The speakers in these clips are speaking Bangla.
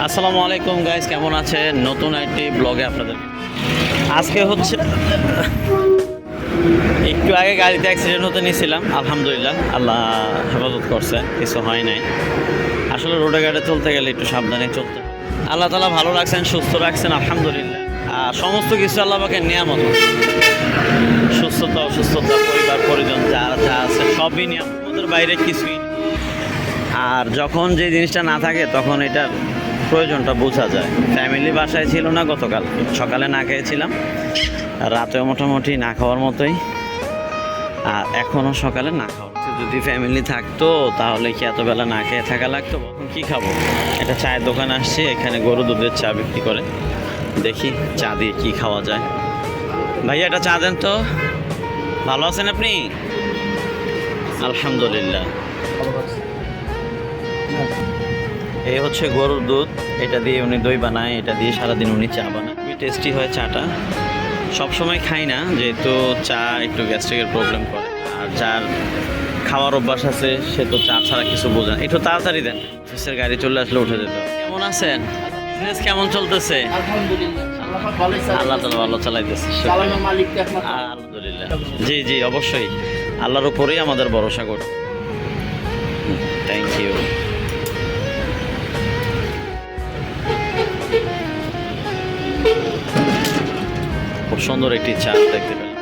আসসালামু আলাইকুম গাইস, কেমন আছেন? নতুন একটি ব্লগে আপনাদের আজকে হচ্ছে একটু আগে গাড়িতে অ্যাক্সিডেন্ট হতে নিয়েছিলাম। আলহামদুলিল্লাহ, আল্লাহ হেফাজত করছে, কিছু হয় নাই। আসলে রোডে গাড়ি চলতে গেলে একটু সাবধানে চলতে হয়। আল্লাহ তাআলা ভালো রাখছেন, সুস্থ রাখছেন, আলহামদুলিল্লাহ। আর সমস্ত কিছু আল্লাহ পাকের নিয়ামত। সুস্থতা অসুস্থতা, পরিবার পরিজন যা যা আছে সবই নিয়ামতের বাইরে কিছুই নেই। আর যখন যে জিনিসটা না থাকে তখন এটার প্রয়োজনটা বোঝা যায়। ফ্যামিলি বাসায় ছিল না, গতকাল সকালে না খেয়েছিলাম, রাতেও মোটামুটি না খাওয়ার মতোই, আর এখনও সকালে না খাওয়া। যদি ফ্যামিলি থাকতো তাহলে কি এত বেলা না খেয়ে থাকা লাগতো? এখন কী খাবো? একটা চায়ের দোকান আসছে, এখানে গরু দুধের চা বিক্রি করে, দেখি চা দিয়ে কী খাওয়া যায়। ভাইয়া একটা চা দেন তো। ভালো আছেন আপনি? আলহামদুলিল্লাহ। এই হচ্ছে গরুর দুধ, এটা দিয়ে উনি দই বানায়, এটা দিয়ে সারাদিন উনি চা বানায়। খুবই টেস্টি হয় চাটা। সবসময় খাই না, যেহেতু চা একটু গ্যাস্ট্রিকের প্রবলেম করে, আর যার খাওয়ার অভ্যাস আছে সে তো চা ছাড়া কিছু বোঝে না। একটু তাড়াতাড়ি দেন, অফিসের গাড়ি চলে আসলে উঠে যেত। কেমন আছেন? বিজনেস কেমন চলতেছে? আল্লাহ তাআলা ভালো চালাইতেছে, আলহামদুলিল্লাহ। জি জি, অবশ্যই আল্লাহর উপরেই আমাদের ভরসা করি। Thank you. খুব সুন্দর একটি চা দেখতে পেলাম,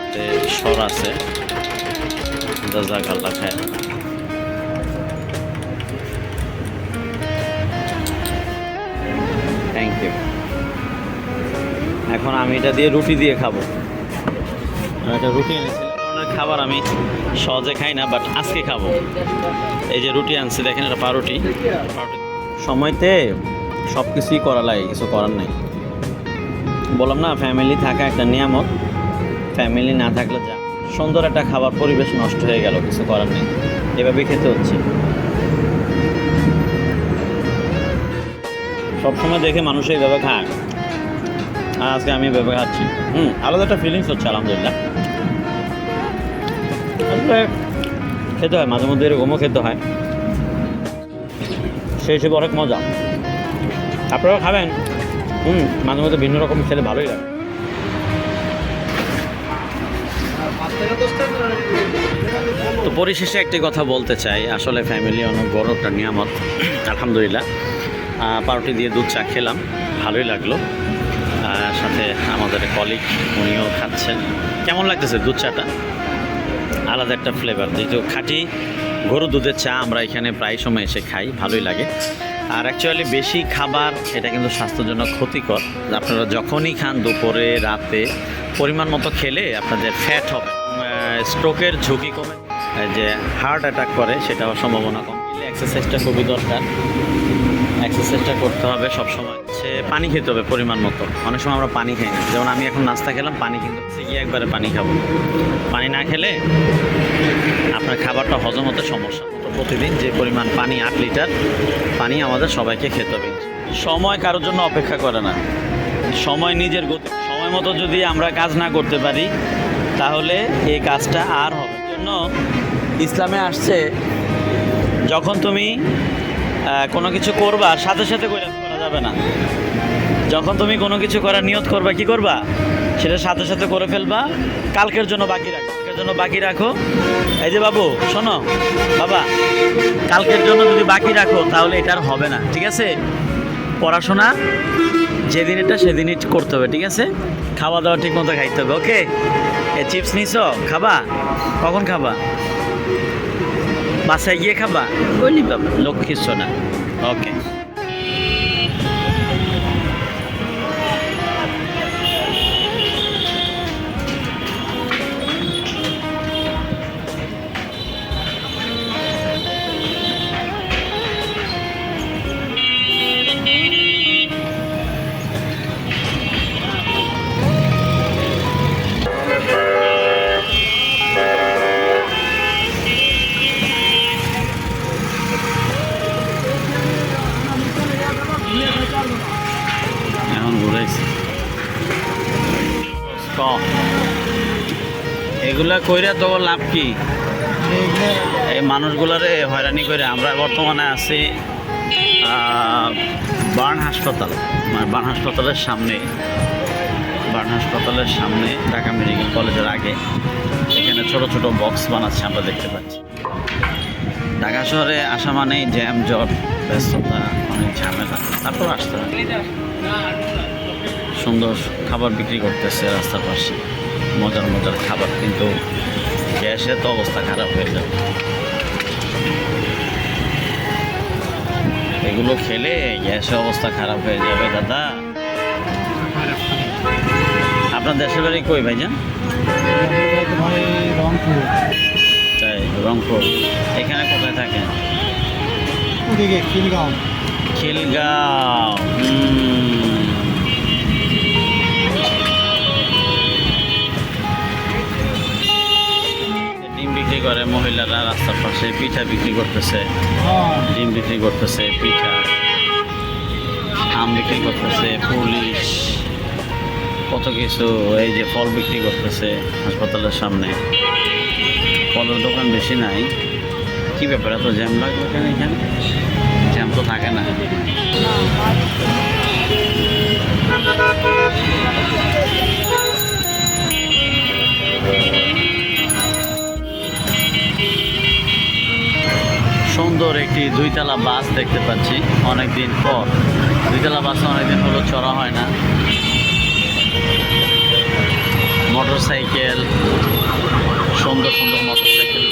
স্বর আছে। জাযাকাল্লাহ খায়। Thank you. এখন আমি এটা দিয়ে রুটি দিয়ে খাবো। একটা রুটি এনেছিলাম, ধরনের খাবার আমি সহজে খাই না, বাট আজকে খাবো। এই যে রুটি আনছি, দেখেন এটা পাউরুটি। সময়তে সব কিছুই করা লাগে, কিছু করার নেই। বললাম না, ফ্যামিলি থাকা একটা নিয়ামত। ফ্যামিলি না থাকলে যা সুন্দর একটা খাবার পরিবেশ নষ্ট হয়ে গেল, কিছু করার নেই, এভাবে খেতে হচ্ছে। সবসময় দেখে মানুষ এইভাবে খায়, আর আজকে আমি এভাবে খাচ্ছি। আলাদা একটা ফিলিংস হচ্ছে, আলহামদুলিল্লাহ। আসলে খেতে হয়, মাঝে মধ্যে এরকমও খেতে হয়, সেই হিসেবে অনেক মজা। আপনারাও খাবেন, মাঝে মধ্যে ভিন্ন রকম খেলে ভালোই লাগে। তো পরিশেষে একটি কথা বলতে চাই, আসলে ফ্যামিলি অনেক বড় একটা নিয়ামত। আলহামদুলিল্লাহ, পাউরুটি দিয়ে দুধ চা খেলাম, ভালোই লাগলো। সাথে আমাদের কলিগ উনিও খাচ্ছেন। কেমন লাগতেছে দুধ চাটা? আলাদা একটা ফ্লেভার, যেহেতু খাঁটি গরু দুধের চা আমরা এখানে প্রায় সময় এসে খাই, ভালোই লাগে। আর অ্যাকচুয়ালি বেশি খাবার এটা কিন্তু স্বাস্থ্যের জন্য ক্ষতিকর। আপনারা যখনই খান, দুপুরে রাতে পরিমাণ মতো খেলে আপনাদের ফ্যাট হবে, স্ট্রোকের ঝুঁকি কমে, যে হার্ট অ্যাটাক করে সেটাও সম্ভাবনা কম। এক্সারসাইজটা খুবই দরকার, এক্সারসাইজটা করতে হবে সবসময়। পানি খেতে হবে পরিমাণ মতো। অনেক সময় আমরা পানি খাই না, যেমন আমি এখন নাস্তা খেলাম, পানি কিন্তু গিয়ে একবারে পানি খাবো। পানি না খেলে আপনার খাবারটা হজম হতে সমস্যা। তো প্রতিদিন যে পরিমাণ পানি, 8 লিটার পানি আমাদের সবাইকে খেতে হবে। সময় কারোর জন্য অপেক্ষা করে না, সময় নিজের গতি। সময় মতো যদি আমরা কাজ না করতে পারি তাহলে এই কাজটা আর হবে। জন্য ইসলামে আসছে, যখন তুমি কোনো কিছু করবা সাথে সাথে করা যাবে না। যখন তুমি কোনো কিছু করার নিয়ত করবা, কি করবা? সেটা সাথে সাথে করে ফেলবা, কালকের জন্য বাকি রাখো, কালকের জন্য বাকি রাখো। এই যে বাবু শোনো, বাবা, কালকের জন্য যদি বাকি রাখো তাহলে এটা আর হবে না, ঠিক আছে? পড়াশোনা যেদিন এটা সেদিনই করতে হবে, ঠিক আছে? খাওয়া দাওয়া ঠিক মতো খাইতে হবে, ওকে? চিপস নিছো, খাবা? কখন খাবা? বাসায় গিয়ে খাবা? বলি বাবা, লক্ষ্মী সোনা, ওকে। এখন ঘুরাইছি এগুলা কইরা তো লাভ কি? এই মানুষগুলারে হয়রানি করে। আমরা বর্তমানে আছি বার্ন হাসপাতাল, মানে বার্ন হাসপাতালের সামনে, বার্ন হাসপাতালের সামনে ঢাকা মেডিকেল কলেজের আগে এখানে ছোট ছোট বক্স বানাচ্ছে আমরা দেখতে পাচ্ছি। ঢাকা শহরে আসা মানেই জ্যাম জট, ব্যস্ততা, অনেক ঝামেলা, তারপর আসতে হয়। সুন্দর খাবার বিক্রি করতেছে রাস্তার পাশে, মজার মজার খাবার, কিন্তু গ্যাসে তো অবস্থা খারাপ হয়ে যাবে। এগুলো খেলে গ্যাসে অবস্থা খারাপ হয়ে যাবে দাদা। আপনার দেশের বাড়ি কই ভাইজান? রংপুর। তাই, রংপুর। এখানে কোথায় থাকেন? ওদিকে খিলগাঁও। খিলগাঁও। ডিম বিক্রি করে মহিলারা রাস্তার পাশে, পিঠা বিক্রি করতেছে, ডিম বিক্রি করতেছে, পিঠা, আম বিক্রি করতেছে, পুলিশ, কত কিছু। এই যে ফল বিক্রি করতেছে হাসপাতালের সামনে। ফলের দোকান বেশি নাই। কি ব্যাপার, এত জ্যাম লাগবে কেন এখানে? জ্যাম তো থাকে না। সুন্দর একটি দুইতলা বাস দেখতে পাচ্ছি অনেকদিন পর। দুইতলা বাস অনেকদিন হলো চড়া হয় না। মোটরসাইকেল, সুন্দর সুন্দর মোটরসাইকেল,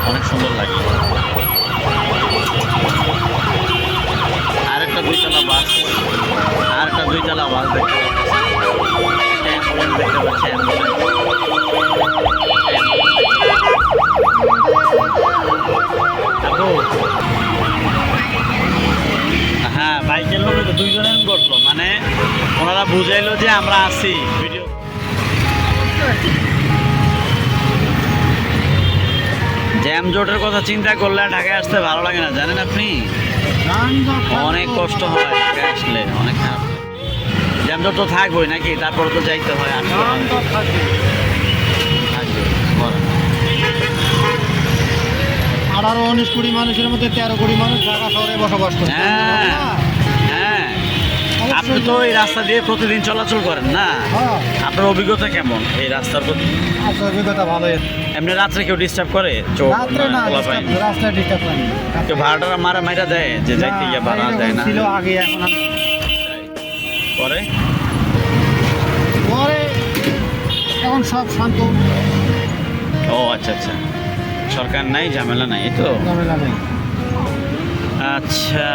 অনেক সুন্দর লাগে। আরেকটা দুইতলা বাস, আরেকটা দুইতলা বাস দেখতে পাচ্ছি। অ্যাম্বুলেন্স দেখতে পাচ্ছি, হ্যাঁ, বাইকের লোক তো দুইজনে করলো, মানে ওনারা বুঝাইলো যে আমরা আছি ভিডিও। জ্যাম জটের কথা চিন্তা করলে ঢাকায় আসতে ভালো লাগে না, জানেন আপনি? অনেক কষ্ট হয় ঢাকায় আসলে, অনেক খারাপ। জ্যাম জট তো থাকবোই নাকি, তারপরে তো যাইতে হয়। থাকবে। 18-19 কোটি মানুষের মধ্যে 13 কোটি মানুষ ঢাকা শহরে বসবাস করে। হ্যাঁ হ্যাঁ, আপনি তো এই রাস্তা দিয়ে প্রতিদিন চলাচল করেন না, আপনার অভিজ্ঞতা কেমন এই রাস্তার প্রতি? আচ্ছা, অভিজ্ঞতা ভালোই। এমনি রাত্রে কেউ ডিস্টার্ব করে? রাত্রে না, রাস্তায় ডিস্টার্ব করে না। কেউ ভাড়াটা মারা দেয় যে যাইতে গিয়ে ভাড়া দেয় না? ছিল আগে, এখন পরে পরে এখন সব শান্ত। ও আচ্ছা আচ্ছা, সরকার নাই, ঝামেলা নাই, এই তো। ঝামেলা নেই। আচ্ছা।